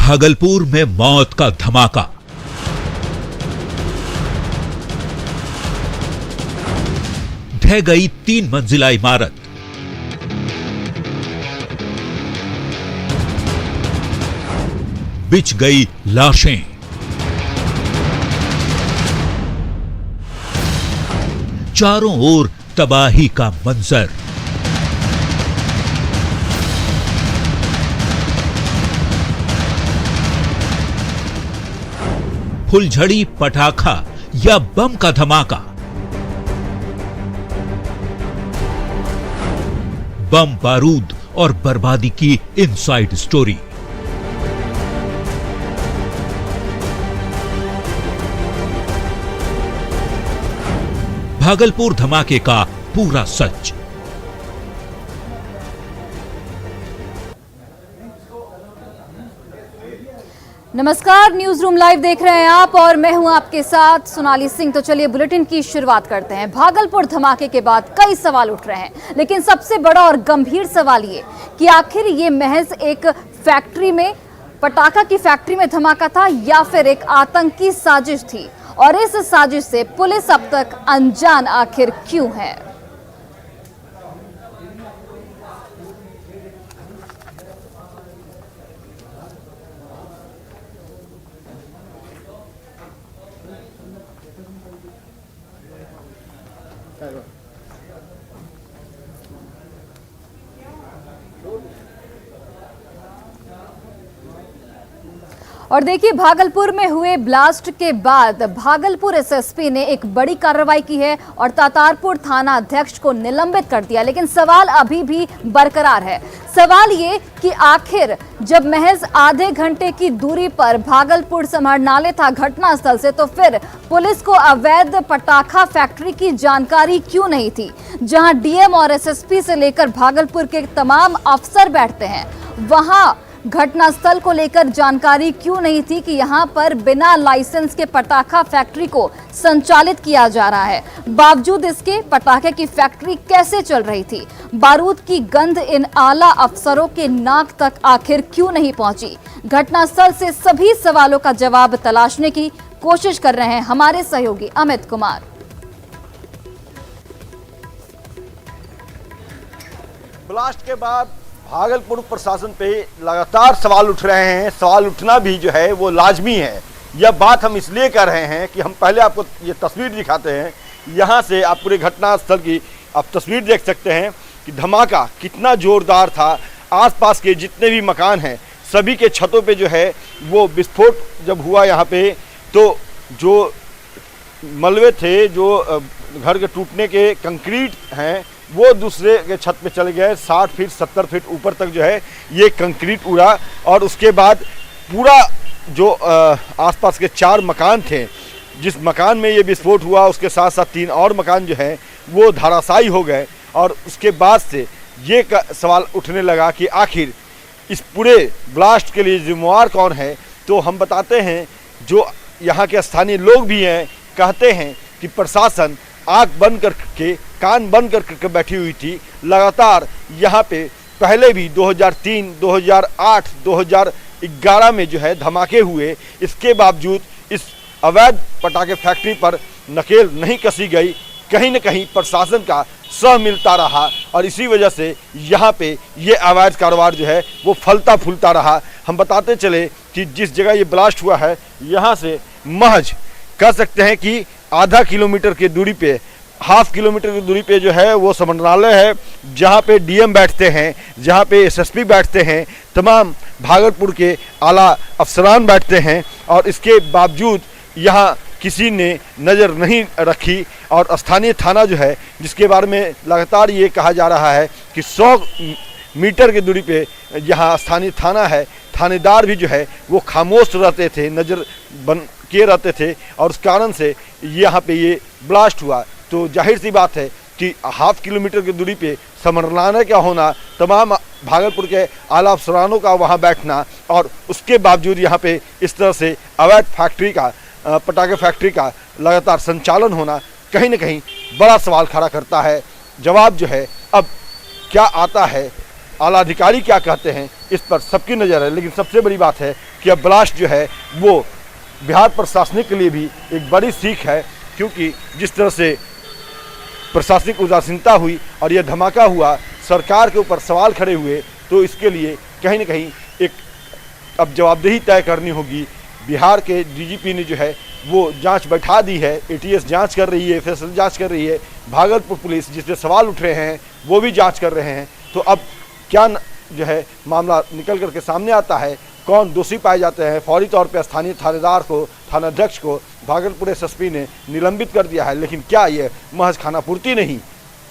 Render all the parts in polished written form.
भागलपुर में मौत का धमाका। ढह गई 3 मंजिला इमारत। बिछ गई लाशें। चारों ओर तबाही का मंजर। फुलझड़ी पटाखा या बम का धमाका। बम बारूद और बर्बादी की इनसाइड स्टोरी। भागलपुर धमाके का पूरा सच। नमस्कार, न्यूज रूम लाइव देख रहे हैं आप और मैं हूं आपके साथ सोनाली सिंह। तो चलिए बुलेटिन की शुरुआत करते हैं। भागलपुर धमाके के बाद कई सवाल उठ रहे हैं, लेकिन सबसे बड़ा और गंभीर सवाल ये कि आखिर ये महज एक फैक्ट्री में, पटाखा की फैक्ट्री में धमाका था या फिर एक आतंकी साजिश थी, और इस साजिश से पुलिस अब तक अनजान आखिर क्यों है। और देखिए, भागलपुर में हुए ब्लास्ट के बाद भागलपुर एसएसपी ने एक बड़ी कार्रवाई की है और तातारपुर थाना अध्यक्ष को निलंबित कर दिया। लेकिन सवाल अभी भी बरकरार है। सवाल ये कि आखिर जब महज आधे घंटे की दूरी पर भागलपुर समाहरणालय था घटनास्थल से, तो फिर पुलिस को अवैध पटाखा फैक्ट्री की जानकारी क्यों नहीं थी, जहां डीएम और एसएसपी से लेकर भागलपुर के तमाम अफसर बैठते हैं, वहां घटनास्थल को लेकर जानकारी क्यों नहीं थी कि यहां पर बिना लाइसेंस के पटाखा फैक्ट्री को संचालित किया जा रहा है। बावजूद इसके पटाखे की फैक्ट्री कैसे चल रही थी, बारूद की गंध इन आला अफसरों के नाक तक आखिर क्यों नहीं पहुंची। घटनास्थल से सभी सवालों का जवाब तलाशने की कोशिश कर रहे हैं हमारे सहयोगी अमित कुमार। ब्लास्ट के बाद भागलपुर प्रशासन पे लगातार सवाल उठ रहे हैं। सवाल उठना भी जो है वो लाजमी है। यह बात हम इसलिए कर रहे हैं कि हम पहले आपको ये तस्वीर दिखाते हैं। यहाँ से आप पूरे घटनास्थल की आप तस्वीर देख सकते हैं कि धमाका कितना ज़ोरदार था। आसपास के जितने भी मकान हैं सभी के छतों पे जो है वो विस्फोट जब हुआ यहाँ पे, तो जो मलबे थे, जो घर के टूटने के कंक्रीट हैं, वो दूसरे के छत पे चले गए। 60 फीट 70 फीट ऊपर तक जो है ये कंक्रीट उड़ा। और उसके बाद पूरा जो आसपास के 4 मकान थे, जिस मकान में ये विस्फोट हुआ उसके साथ साथ 3 और मकान जो हैं वो धराशायी हो गए। और उसके बाद से ये सवाल उठने लगा कि आखिर इस पूरे ब्लास्ट के लिए जिम्मेवार कौन है। तो हम बताते हैं, जो यहाँ के स्थानीय लोग भी हैं, कहते हैं कि प्रशासन आँख बंद करके, कान बंद करके बैठी हुई थी। लगातार यहाँ पे पहले भी 2003, 2008, 2011 में जो है धमाके हुए। इसके बावजूद इस अवैध पटाखे फैक्ट्री पर नकेल नहीं कसी गई। कहीं न कहीं प्रशासन का सह मिलता रहा और इसी वजह से यहाँ पे ये अवैध कारोबार जो है वो फलता फूलता रहा। हम बताते चले कि जिस जगह ये ब्लास्ट हुआ है, यहाँ से महज कह सकते हैं कि आधा किलोमीटर की दूरी पे, हाफ किलोमीटर की दूरी पे जो है वो समाहरणालय है, जहाँ पे डीएम बैठते हैं, जहाँ पे एसएसपी बैठते हैं, तमाम भागलपुर के आला अफसरान बैठते हैं। और इसके बावजूद यहाँ किसी ने नज़र नहीं रखी। और स्थानीय थाना जो है, जिसके बारे में लगातार ये कहा जा रहा है कि 100 मीटर की दूरी पे यहाँ स्थानीय थाना है, थानेदार भी जो है वो खामोश रहते थे, नज़र बन किए रहते थे। और उस कारण से यहाँ पे ये ब्लास्ट हुआ। तो जाहिर सी बात है कि हाफ किलोमीटर की दूरी पे समाहरणालय का होना, तमाम भागलपुर के आला अफसरानों का वहाँ बैठना, और उसके बावजूद यहाँ पे इस तरह से अवैध फैक्ट्री का, पटाखे फैक्ट्री का लगातार संचालन होना कहीं न कहीं बड़ा सवाल खड़ा करता है। जवाब जो है अब क्या आता है, आला अधिकारी क्या कहते हैं, इस पर सबकी नज़र है। लेकिन सबसे बड़ी बात है कि अब ब्लास्ट जो है वो बिहार प्रशासनिक के लिए भी एक बड़ी सीख है, क्योंकि जिस तरह से प्रशासनिक उदासीनता हुई और यह धमाका हुआ, सरकार के ऊपर सवाल खड़े हुए, तो इसके लिए कहीं ना कहीं एक अब जवाबदेही तय करनी होगी। बिहार के डीजीपी ने जो है वो जांच बैठा दी है, एटीएस जांच कर रही है, एफएसएल जांच कर रही है, भागलपुर पुलिस जिस पे सवाल उठ रहे हैं वो भी जांच कर रहे हैं। तो अब क्या जो है मामला निकल करके सामने आता है, कौन दोषी पाए जाते हैं। फौरी तौर पर स्थानीय थानेदार को, थानाध्यक्ष को भागलपुर एसएसपी ने निलंबित कर दिया है, लेकिन क्या ये महज खानापूर्ति नहीं,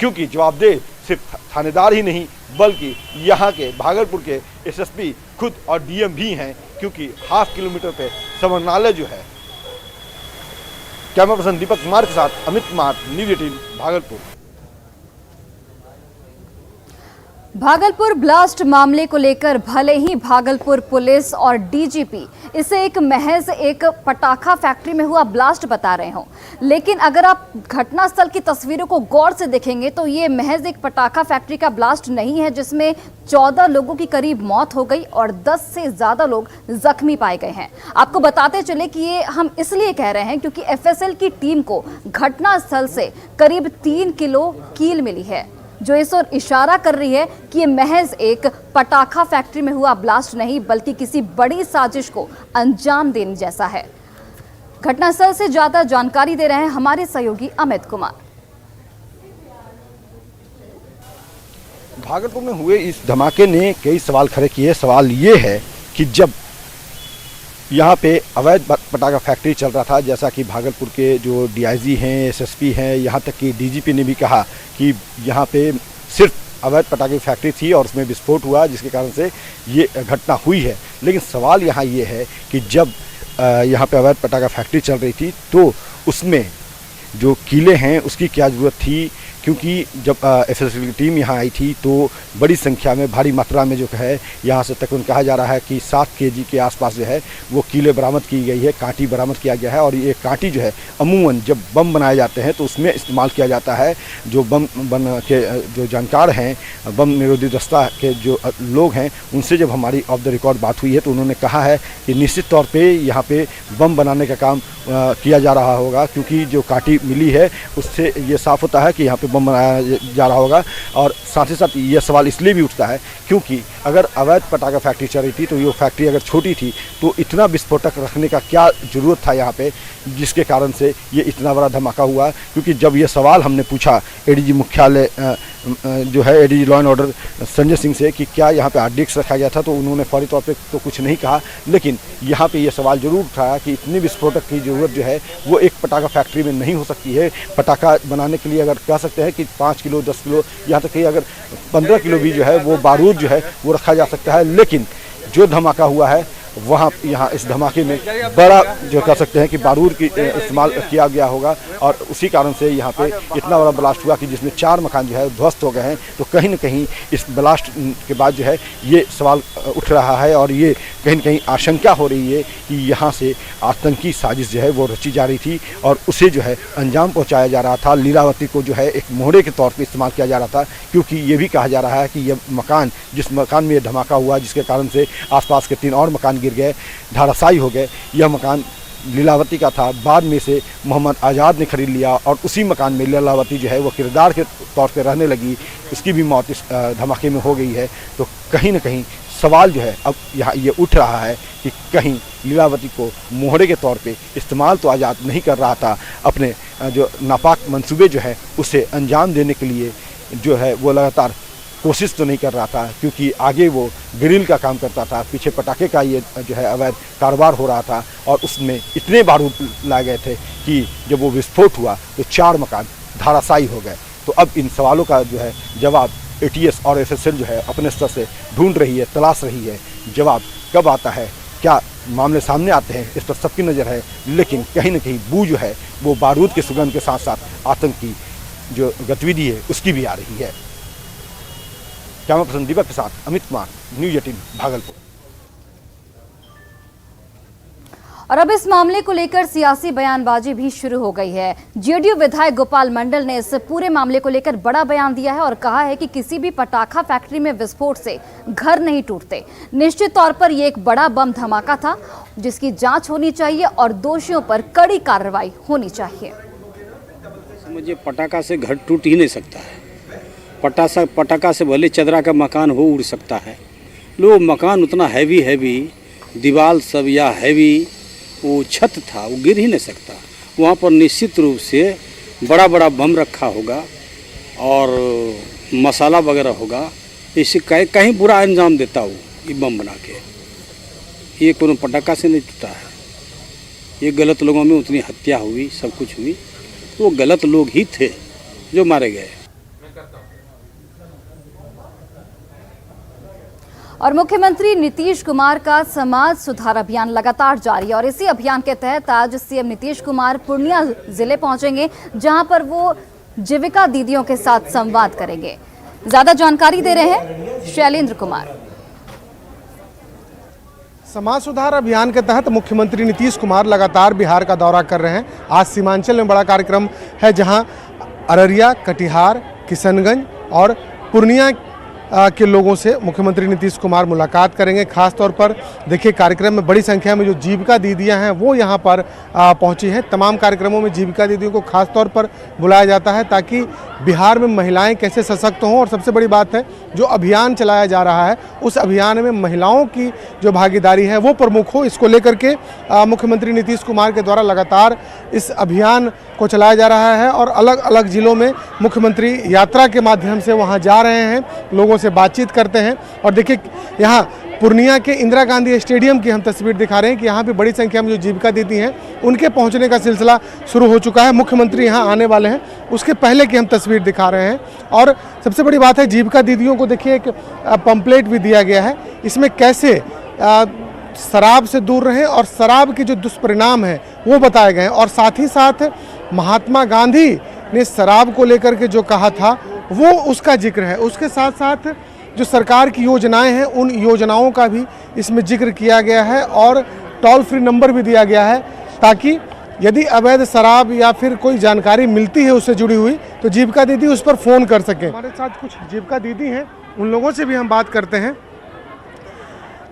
क्योंकि जवाबदेह सिर्फ थानेदार ही नहीं बल्कि यहाँ के भागलपुर के एसएसपी खुद और डीएम भी हैं, क्योंकि हाफ किलोमीटर पे समरनालय जो है। कैमरा पर्सन दीपक कुमार के साथ अमित कुमार, न्यूज़ 18 भागलपुर। भागलपुर ब्लास्ट मामले को लेकर भले ही भागलपुर पुलिस और डीजीपी इसे महज एक पटाखा फैक्ट्री में हुआ ब्लास्ट बता रहे हों, लेकिन अगर आप घटनास्थल की तस्वीरों को गौर से देखेंगे तो ये महज एक पटाखा फैक्ट्री का ब्लास्ट नहीं है, जिसमें 14 लोगों की करीब मौत हो गई और 10 से ज़्यादा लोग जख्मी पाए गए हैं। आपको बताते चले कि ये हम इसलिए कह रहे हैं क्योंकि एफएसएल की टीम को घटनास्थल से करीब 3 किलो कील मिली है, जो इस ओर इशारा कर रही है कि ये महज एक पटाखा फैक्ट्री में हुआ ब्लास्ट नहीं बल्कि किसी बड़ी साजिश को अंजाम देने जैसा है। घटनास्थल से ज्यादा जानकारी दे रहे हैं हमारे सहयोगी अमित कुमार। भागलपुर में हुए इस धमाके ने कई सवाल खड़े किए। सवाल ये है कि जब यहाँ पे अवैध पटाखा फैक्ट्री चल रहा था, जैसा कि भागलपुर के जो डीआईजी हैं, एसएसपी हैं, यहाँ तक कि डीजीपी ने भी कहा कि यहाँ पे सिर्फ अवैध पटाखे फैक्ट्री थी और उसमें विस्फोट हुआ जिसके कारण से ये घटना हुई है। लेकिन सवाल यहाँ ये है कि जब यहाँ पे अवैध पटाखा फैक्ट्री चल रही थी तो उसमें जो कीले हैं उसकी क्या ज़रूरत थी, क्योंकि जब एफएसएल की टीम यहाँ आई थी तो बड़ी संख्या में, भारी मात्रा में जो है यहाँ से तकरीबन कहा जा रहा है कि 7 केजी के आसपास जो है वो कीले बरामद की गई है, कांटी बरामद किया गया है। और ये कांटी जो है अमूमन जब बम बनाए जाते हैं तो उसमें इस्तेमाल किया जाता है। जो बम के जो जानकार हैं, बम निरोधी दस्ता के जो लोग हैं, उनसे जब हमारी ऑफ द रिकॉर्ड बात हुई है तो उन्होंने कहा है कि निश्चित तौर पर यहाँ पर बम बनाने का काम किया जा रहा होगा, क्योंकि जो कांटी मिली है उससे ये साफ होता है कि यहाँ पे बम बनाया जा रहा होगा। और साथ ही साथ ये सवाल इसलिए भी उठता है क्योंकि अगर अवैध पटाखा फैक्ट्री चल रही थी तो ये फैक्ट्री अगर छोटी थी तो इतना विस्फोटक रखने का क्या ज़रूरत था यहाँ पे, जिसके कारण से ये इतना बड़ा धमाका हुआ। क्योंकि जब ये सवाल हमने पूछा एडीजी मुख्यालय जो है ADG law and order Sanjay Singh से कि क्या यहाँ पे RDX रखा गया था, तो उन्होंने फौरी तौर पे तो कुछ नहीं कहा, लेकिन यहाँ पे ये सवाल जरूर उठाया कि इतनी विस्फोटक की ज़रूरत जो है वो एक पटाखा फैक्ट्री में नहीं हो सकती है। पटाखा बनाने के लिए अगर कह सकते हैं कि 5 किलो 10 किलो यहाँ तक कि अगर 15 किलो भी जो है वो बारूद जो है वो रखा जा सकता है, लेकिन जो धमाका हुआ है वहाँ यहाँ इस धमाके में बड़ा जो कह सकते हैं कि बारूद की इस्तेमाल किया गया होगा और उसी कारण से यहाँ पे इतना बड़ा ब्लास्ट हुआ कि जिसमें 4 मकान जो है ध्वस्त हो गए हैं। तो कहीं न कहीं इस ब्लास्ट के बाद जो है ये सवाल उठ रहा है और ये कहीं न कहीं आशंका हो रही है कि यहाँ से आतंकी साजिश जो है वो रची जा रही थी और उसे जो है अंजाम पहुँचाया जा रहा था। लीलावती को जो है एक मोहरे के तौर पर इस्तेमाल किया जा रहा था, क्योंकि ये भी कहा जा रहा है कि यह मकान, जिस मकान में यह धमाका हुआ जिसके कारण से आसपास के 3 और मकान गिर गए, धराशायी हो गए, यह मकान लीलावती का था। बाद में से मोहम्मद आज़ाद ने खरीद लिया और उसी मकान में लीलावती जो है वो किरदार के तौर पे रहने लगी, उसकी भी मौत इस धमाके में हो गई है। तो कहीं ना कहीं सवाल जो है अब यहाँ ये उठ रहा है कि कहीं लीलावती को मोहरे के तौर पे इस्तेमाल तो आज़ाद नहीं कर रहा था, अपने जो नापाक मंसूबे जो है उसे अंजाम देने के लिए जो है वो लगातार कोशिश तो नहीं कर रहा था, क्योंकि आगे वो ग्रिल का काम करता था, पीछे पटाखे का ये जो है अवैध कारोबार हो रहा था और उसमें इतने बारूद लाए गए थे कि जब वो विस्फोट हुआ तो 4 मकान धराशायी हो गए। तो अब इन सवालों का जो है जवाब एटीएस और एफएसएल जो है अपने स्तर से ढूंढ रही है, तलाश रही है। जवाब कब आता है, क्या मामले सामने आते हैं, इस पर सबकी नज़र है, लेकिन कहीं ना कहीं बू जो है वो बारूद के सुगंध के साथ साथ आतंक की जो गतिविधि है उसकी भी आ रही है। कैमरा पर्सन दीपक के साथ अमित कुमार, न्यूज़ 18 भागलपुर। और अब इस मामले को लेकर सियासी बयानबाजी भी शुरू हो गई है। जेडीयू विधायक गोपाल मंडल ने इस पूरे मामले को लेकर बड़ा बयान दिया है और कहा है कि किसी भी पटाखा फैक्ट्री में विस्फोट से घर नहीं टूटते। निश्चित तौर पर यह एक बड़ा बम धमाका था जिसकी जांच होनी चाहिए और दोषियों पर कड़ी कार्रवाई होनी चाहिए। मुझे पटाखा से घर टूट ही नहीं सकता है। पटाखा से भले चदरा का मकान हो उड़ सकता है, लो मकान उतना हैवी दीवार सब या हैवी वो छत था, वो गिर ही नहीं सकता। वहाँ पर निश्चित रूप से बड़ा बम रखा होगा और मसाला वगैरह होगा। इसे कहीं बुरा अंजाम देता हो ये बम बना के। ये कोनो पटाखा से नहीं टूटा है। ये गलत लोगों में उतनी हत्या हुई, सब कुछ हुई, वो गलत लोग ही थे जो मारे गए। और मुख्यमंत्री नीतीश कुमार का समाज सुधार अभियान लगातार जारी है और इसी अभियान के तहत आज सीएम नीतीश कुमार पूर्णिया जिले पहुंचेंगे, जहां पर वो जीविका दीदियों के साथ संवाद करेंगे। ज्यादा जानकारी दे रहे हैं शैलेंद्र कुमार। समाज सुधार अभियान के तहत मुख्यमंत्री नीतीश कुमार लगातार बिहार का दौरा कर रहे हैं। आज सीमांचल में बड़ा कार्यक्रम है, जहां अररिया, कटिहार, किशनगंज और पूर्णिया के लोगों से मुख्यमंत्री नीतीश कुमार मुलाकात करेंगे। खास तौर पर देखिए, कार्यक्रम में बड़ी संख्या में जो जीविका दीदियां हैं वो यहां पर पहुंची हैं। तमाम कार्यक्रमों में जीविका दीदियों को खास तौर पर बुलाया जाता है ताकि बिहार में महिलाएं कैसे सशक्त हों। और सबसे बड़ी बात है, जो अभियान चलाया जा रहा है उस अभियान में महिलाओं की जो भागीदारी है वो प्रमुख हो। इसको लेकर के मुख्यमंत्री नीतीश कुमार के द्वारा लगातार इस अभियान को चलाया जा रहा है और अलग अलग जिलों में मुख्यमंत्री यात्रा के माध्यम से वहां जा रहे हैं, लोगों से बातचीत करते हैं। और देखिए, यहाँ पूर्णिया के इंदिरा गांधी स्टेडियम की हम तस्वीर दिखा रहे हैं कि यहाँ पे बड़ी संख्या में जो जीविका दीदी हैं उनके पहुँचने का सिलसिला शुरू हो चुका है। मुख्यमंत्री यहाँ आने वाले हैं, उसके पहले की हम तस्वीर दिखा रहे हैं। और सबसे बड़ी बात है, जीविका दीदियों को देखिए एक पंपलेट भी दिया गया है, इसमें कैसे शराब से दूर रहें और शराब के जो दुष्परिणाम हैं वो बताए गए हैं। और साथ ही साथ महात्मा गांधी ने शराब को लेकर के जो कहा था वो उसका जिक्र है। उसके साथ साथ जो सरकार की योजनाएं हैं उन योजनाओं का भी इसमें जिक्र किया गया है और टोल फ्री नंबर भी दिया गया है, ताकि यदि अवैध शराब या फिर कोई जानकारी मिलती है उससे जुड़ी हुई तो जीविका दीदी उस पर फ़ोन कर सकें। हमारे साथ कुछ जीविका दीदी हैं, उन लोगों से भी हम बात करते हैं।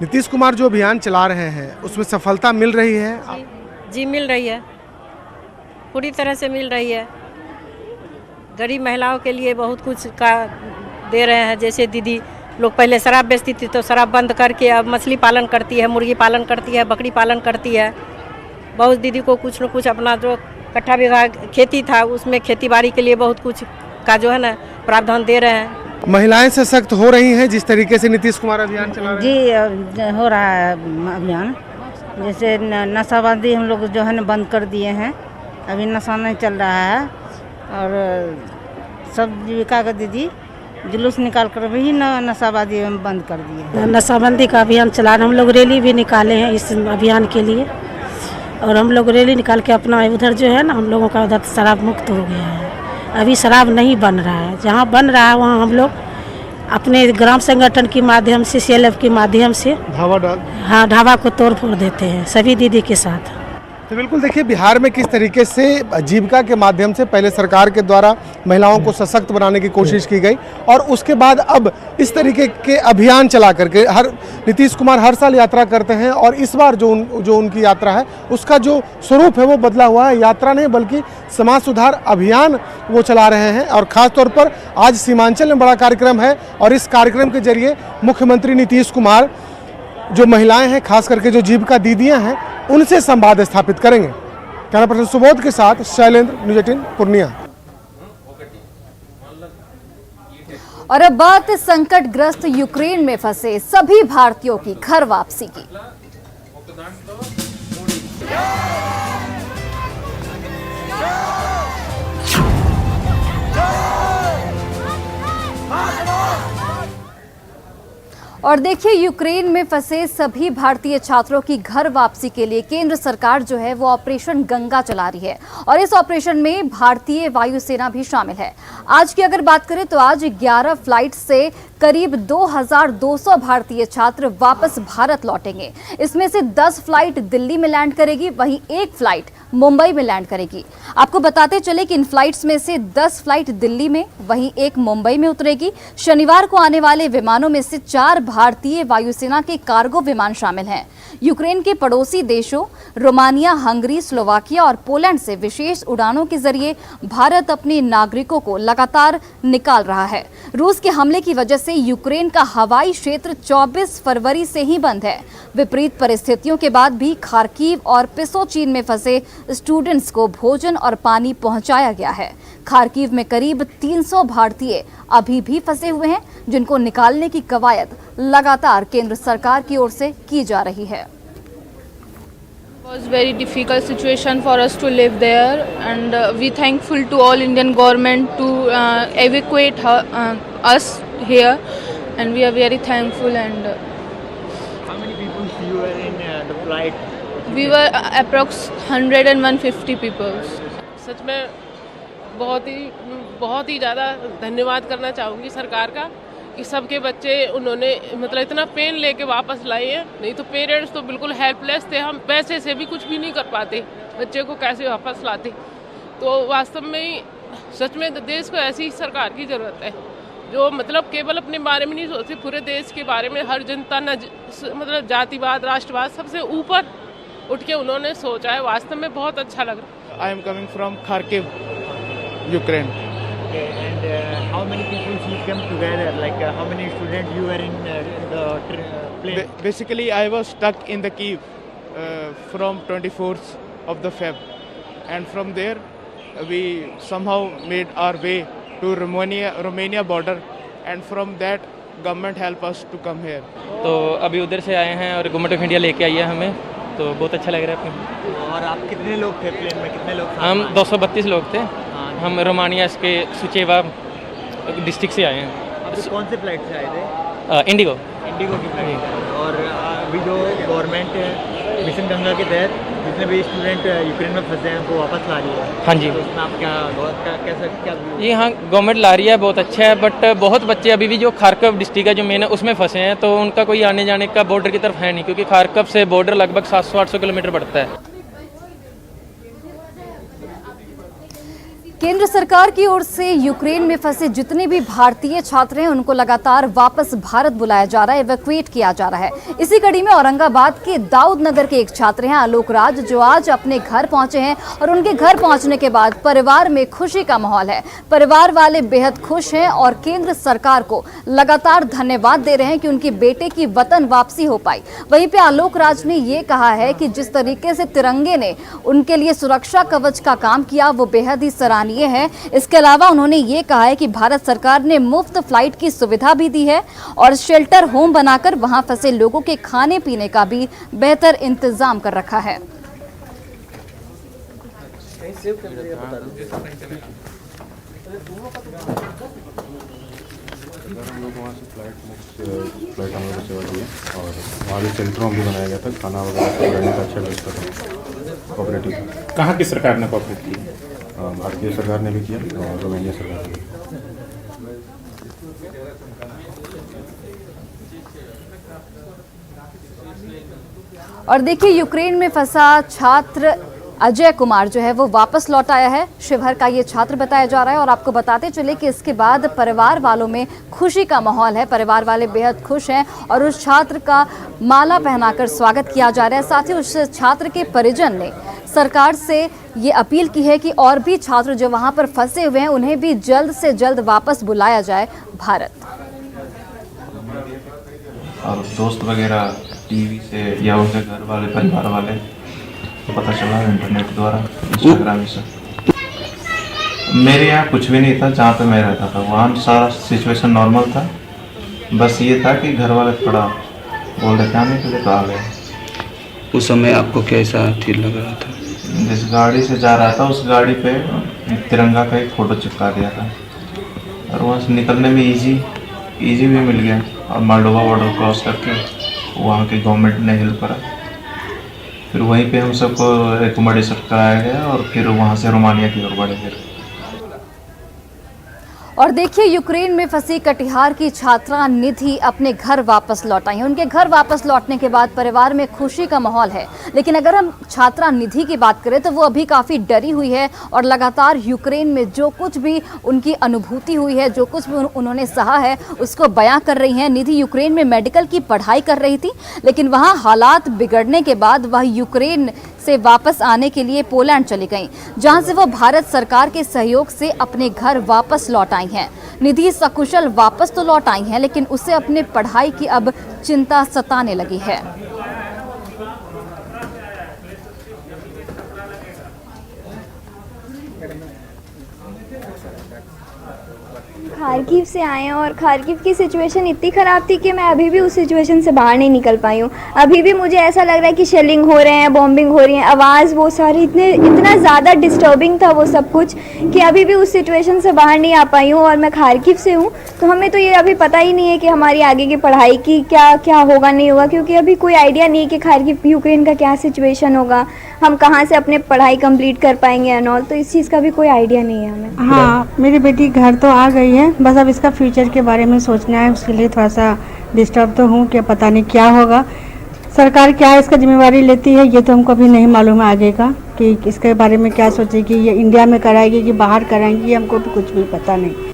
नीतीश कुमार जो अभियान चला रहे हैं उसमें सफलता मिल रही है? जी मिल रही है, पूरी तरह से मिल रही है। गरीब महिलाओं के लिए बहुत कुछ का दे रहे हैं। जैसे दीदी लोग पहले शराब बेचती थी तो शराब बंद करके अब मछली पालन करती है, मुर्गी पालन करती है, बकरी पालन करती है। बहुत दीदी को कुछ न कुछ अपना जो कट्ठा बीघा खेती था उसमें खेती बाड़ी के लिए बहुत कुछ का जो है ना प्रावधान दे रहे हैं। महिलाएं सशक्त हो रही हैं जिस तरीके से नीतीश कुमार अभियान चला रहे हैं? जी हो रहा है अभियान। जैसे नशाबंदी हम लोग जो है ना बंद कर दिए हैं, अभी नशा नहीं चल रहा है। और सब जीविका का दीदी जुलूस निकाल कर भी नशाबादी बंद कर दिए। नशाबंदी का अभियान चला रहे, हम लोग रैली भी निकाले हैं इस अभियान के लिए। और हम लोग रैली निकाल के अपना उधर जो है ना, हम लोगों का उधर शराब मुक्त हो गया है। अभी शराब नहीं बन रहा है, जहाँ बन रहा है वहाँ हम लोग अपने ग्राम संगठन के माध्यम से, CLF के माध्यम से ढाबा को तोड़ फोड़ देते हैं सभी दीदी के साथ। तो बिल्कुल देखिए, बिहार में किस तरीके से जीविका के माध्यम से पहले सरकार के द्वारा महिलाओं को सशक्त बनाने की कोशिश की गई और उसके बाद अब इस तरीके के अभियान चला करके नीतीश कुमार हर साल यात्रा करते हैं। और इस बार जो उनकी यात्रा है उसका जो स्वरूप है वो बदला हुआ है। यात्रा नहीं बल्कि समाज सुधार अभियान वो चला रहे हैं। और ख़ास तौर पर आज सीमांचल में बड़ा कार्यक्रम है और इस कार्यक्रम के जरिए मुख्यमंत्री नीतीश कुमार जो महिलाएं हैं, खास करके जो जीविका दीदियां हैं, उनसे संवाद स्थापित करेंगे। कैमरा पर्सन सुबोध के साथ शैलेंद्र, न्यूज़ 18 पूर्णिया। और अब बात संकटग्रस्त यूक्रेन में फंसे सभी भारतीयों की घर वापसी की। और देखिए, यूक्रेन में फंसे सभी भारतीय छात्रों की घर वापसी के लिए केंद्र सरकार जो है वो ऑपरेशन गंगा चला रही है और इस ऑपरेशन में भारतीय वायुसेना भी शामिल है। आज की अगर बात करें तो आज 11 फ्लाइट से करीब 2200 भारतीय छात्र वापस भारत लौटेंगे। इसमें से 10 फ्लाइट दिल्ली में लैंड करेगी, वहीं एक फ्लाइट मुंबई में लैंड करेगी। आपको बताते चले कि इन फ्लाइट्स में से 10 फ्लाइट दिल्ली में, वहीं एक मुंबई में उतरेगी। शनिवार को आने वाले विमानों में से 4 भारतीय वायुसेना के कार्गो विमान शामिल हैं। यूक्रेन के पड़ोसी देशों रोमानिया, हंगरी, स्लोवाकिया और पोलैंड से विशेष उड़ानों के जरिए भारत अपने नागरिकों को लगातार निकाल रहा है। रूस के हमले की वजह से यूक्रेन का हवाई क्षेत्र 24 फरवरी से ही बंद है। विपरीत परिस्थितियों के बाद भी खार्किव और पिसोचीन में फंसे स्टूडेंट्स को भोजन और पानी पहुंचाया गया है। खार्किव में करीब 300 भारतीय अभी भी फंसे हुए हैं, जिनको निकालने की कवायद लगातार केंद्र सरकार की ओर से की जा रही है। was very difficult situation for us to live there, and we thankful to all Indian government to evacuate us here, and we are very thankful. And how many people you were in the flight? We were approx 100 and 150 people. सच में बहुत ही ज़्यादा धन्यवाद करना चाहूँगी सरकार का कि सबके बच्चे उन्होंने मतलब इतना पेन लेके वापस लाए हैं। नहीं तो पेरेंट्स तो बिल्कुल हेल्पलेस थे, हम पैसे से भी कुछ भी नहीं कर पाते, बच्चे को कैसे वापस लाते। तो वास्तव में सच में देश को ऐसी सरकार की ज़रूरत है जो मतलब केवल अपने बारे में नहीं सोचती, पूरे देश के बारे में हर जनता न मतलब जातिवाद, राष्ट्रवाद सबसे ऊपर उठ के उन्होंने सोचा है। वास्तव में बहुत अच्छा लग रहा है। I am coming from Kharkiv, Ukraine. And how many people you came together? Like how many students you were in the plane? Basically, I was stuck in the Kyiv from 24th of the Feb, and from there we somehow made our way to Romania border, and from that government helped us to come here. तो अभी उधर से आए हैं और government of India लेके आई है हमें, तो बहुत अच्छा लग रहा है। और आप कितने लोग थे प्लेन में? कितने लोग? हम 232 लोग थे। हम रोमानिया के सुचेवा डिस्ट्रिक्ट से आए हैं। आप कौन से फ्लाइट से आए थे? इंडिगो की फ्लाइट। और अभी जो गवर्नमेंट मिशन गंगा के तहत जितने भी स्टूडेंट यूक्रेन में फंसे हैं उनको वापस ला रही है। हाँ जी। तो उसमें आप क्या ये हाँ गवर्नमेंट ला रही है, बहुत अच्छा है, बट बहुत बच्चे अभी भी जो खार्किव डिस्ट्रिक्ट है जो मेन है उसमें फंसे हैं, तो उनका कोई आने जाने का बॉर्डर की तरफ है नहीं, क्योंकि खार्किव से बॉर्डर लगभग 700-800 किलोमीटर पड़ता है। केंद्र सरकार की ओर से यूक्रेन में फंसे जितने भी भारतीय छात्र हैं उनको लगातार वापस भारत बुलाया जा रहा है, इवैक्यूएट किया जा रहा है। इसी कड़ी में औरंगाबाद के दाऊद नगर के एक छात्र हैं आलोक राज, जो आज अपने घर पहुंचे हैं और उनके घर पहुंचने के बाद परिवार में खुशी का माहौल है। परिवार वाले बेहद खुश हैं और केंद्र सरकार को लगातार धन्यवाद दे रहे हैं कि उनके बेटे की वतन वापसी हो पाई। वहीं पे आलोक राज ने ये कहा है कि जिस तरीके से तिरंगे ने उनके लिए सुरक्षा कवच का काम किया वो बेहद ही सराहनीय है। इसके अलावा उन्होंने ये कहा है कि भारत सरकार ने मुफ्त फ्लाइट की सुविधा भी दी है और शेल्टर होम बनाकर वहां फंसे लोगों के खाने पीने का भी बेहतर इंतजाम कर रखा है। हम लोग वहाँ से फ्लाइट हम लोग को सेवा दी है और वहाँ भी सेंटर भी बनाया गया था, खाना वगैरह सब रहने का अच्छा व्यवस्था था। कोऑपरेटिव कहाँ की सरकार ने कोऑपरेट की? भारतीय सरकार ने भी किया और रोमानिया सरकार ने भी। और देखिए, यूक्रेन में फंसा छात्र अजय कुमार जो है वो वापस लौट आया है। शिवहर का ये छात्र बताया जा रहा है और आपको बताते चले कि इसके बाद परिवार वालों में खुशी का माहौल है। परिवार वाले बेहद खुश हैं और उस छात्र का माला पहनाकर स्वागत किया जा रहा है। साथ ही उस छात्र के परिजन ने सरकार से ये अपील की है कि और भी छात्र जो वहाँ पर फंसे हुए हैं उन्हें भी जल्द से जल्द वापस बुलाया जाए भारत। और दोस्त वगैरह टीवी से या उनके घर वाले परिवार वाले तो पता चला इंटरनेट द्वारा, इंस्टाग्राम से। मेरे यहाँ कुछ भी नहीं था जहाँ पे मैं रहता था, वहाँ सारा सिचुएशन नॉर्मल था। बस ये था कि घर वाले थोड़ा बोल रहे थे आने के लिए, तो आ गए। उस समय आपको कैसा फील लग रहा था? जिस गाड़ी से जा रहा था उस गाड़ी पे तिरंगा का एक फ़ोटो चिपका दिया था और वहाँ से निकलने में इजी भी मिल गया और मोल्डोवा बॉर्डर क्रॉस करके वहाँ की गवर्नमेंट ने हेल्प करा। फिर वहीं पे हम सबको एकोमोडेशन कराया गया और फिर वहाँ से रोमानिया की ओर बढ़े फिर। और देखिए, यूक्रेन में फंसी कटिहार की छात्रा निधि अपने घर वापस लौट आई है। उनके घर वापस लौटने के बाद परिवार में खुशी का माहौल है। लेकिन अगर हम छात्रा निधि की बात करें तो वो अभी काफ़ी डरी हुई है और लगातार यूक्रेन में जो कुछ भी उनकी अनुभूति हुई है, जो कुछ भी उन्होंने सहा है, उसको बयां कर रही हैं। निधि यूक्रेन में मेडिकल की पढ़ाई कर रही थी, लेकिन वहाँ हालात बिगड़ने के बाद वह यूक्रेन से वापस आने के लिए पोलैंड चली गईं, जहां से वो भारत सरकार के सहयोग से अपने घर वापस लौट आई हैं। निधि सकुशल वापस तो लौट आई हैं, लेकिन उसे अपने पढ़ाई की अब चिंता सताने लगी है। खारकिव से आए हैं और खारकिव की सिचुएशन इतनी ख़राब थी कि मैं अभी भी उस सिचुएशन से बाहर नहीं निकल पाई हूँ। अभी भी मुझे ऐसा लग रहा है कि शेलिंग हो रहे हैं, बॉम्बिंग हो रही है, आवाज़ वो सारी इतना ज़्यादा डिस्टर्बिंग था वो सब कुछ कि अभी भी उस सिचुएशन से बाहर नहीं आ पाई हूँ। और मैं खारकिव से हूँ, तो हमें तो ये अभी पता ही नहीं है कि हमारी आगे की पढ़ाई की क्या होगा नहीं होगा, क्योंकि अभी कोई आइडिया नहीं है कि खारकिव यूक्रेन का क्या सिचुएशन होगा, हम कहाँ से अपने पढ़ाई कंप्लीट कर पाएंगे एंड ऑल। तो इस चीज़ का भी कोई आइडिया नहीं है हमें। हाँ, मेरी बेटी घर तो आ गई है, बस अब इसका फ्यूचर के बारे में सोचना है। उसके लिए थोड़ा सा डिस्टर्ब तो हूँ कि पता नहीं क्या होगा, सरकार क्या इसका जिम्मेवारी लेती है, ये तो हमको अभी नहीं मालूम है आगे का कि इसके बारे में क्या सोचेगी, ये इंडिया में कराएगी कि बाहर कराएंगी, ये हमको भी कुछ भी पता नहीं।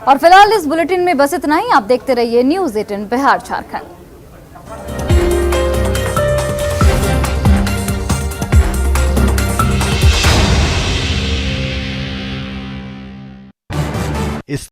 और फिलहाल इस बुलेटिन में बस इतना ही। आप देखते रहिए न्यूज़ 18 बिहार झारखंड।